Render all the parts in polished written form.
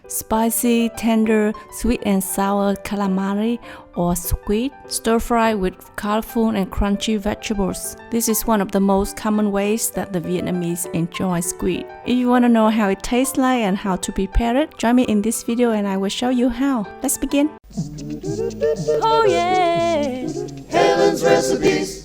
spicy, tender, sweet and sour calamari or squid, stir-fry with colorful and crunchy vegetables. This is one of the most common ways that the Vietnamese enjoy squid. If you want to know how it tastes like and how to prepare it, join me in this video and I will show you how. Let's begin. Oh yeah! Helen's recipes.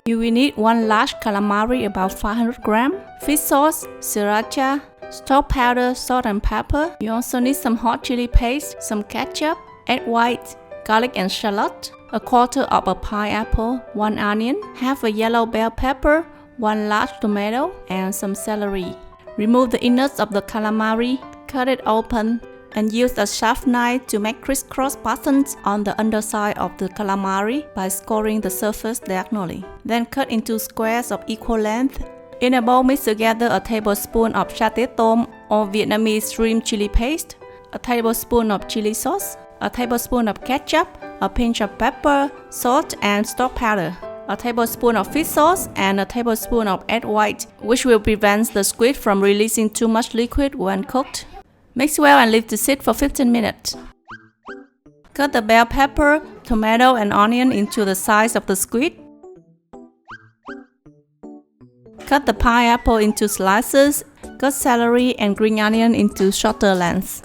You will need one large calamari, about 500 grams, fish sauce, sriracha, stock powder, salt and pepper. You also need some hot chili paste, some ketchup, egg white, garlic and shallot, a quarter of a pineapple, 1 onion, half a yellow bell pepper, 1 large tomato, and some celery. Remove the innards of the calamari, cut it open, and use a sharp knife to make crisscross patterns on the underside of the calamari by scoring the surface diagonally. Then cut into squares of equal length. In a bowl, mix together a tablespoon of sate tôm or Vietnamese shrimp chili paste, a tablespoon of chili sauce, a tablespoon of ketchup, a pinch of pepper, salt and stock powder, a tablespoon of fish sauce, and a tablespoon of egg white, which will prevent the squid from releasing too much liquid when cooked. Mix well and leave to sit for 15 minutes. Cut the bell pepper, tomato and onion into the size of the squid. Cut the pineapple into slices. Cut celery and green onion into shorter lengths.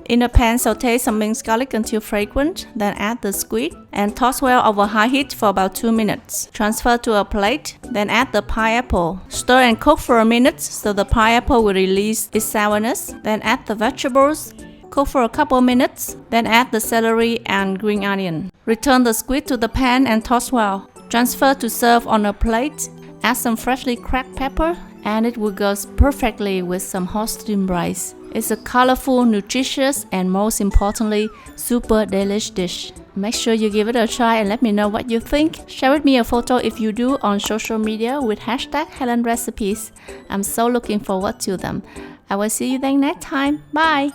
In a pan, saute some minced garlic until fragrant, then add the squid and toss well over high heat for about 2 minutes. Transfer to a plate, then add the pineapple. Stir and cook for a minute so the pineapple will release its sourness. Then add the vegetables. Cook for a couple minutes, then add the celery and green onion. Return the squid to the pan and toss well. Transfer to serve on a plate. Add some freshly cracked pepper, and it will go perfectly with some hot steamed rice. It's a colorful, nutritious, and most importantly, super delicious dish. Make sure you give it a try and let me know what you think. Share with me a photo if you do on social media with hashtag Helen Recipes. I'm so looking forward to them. I will see you then next time. Bye!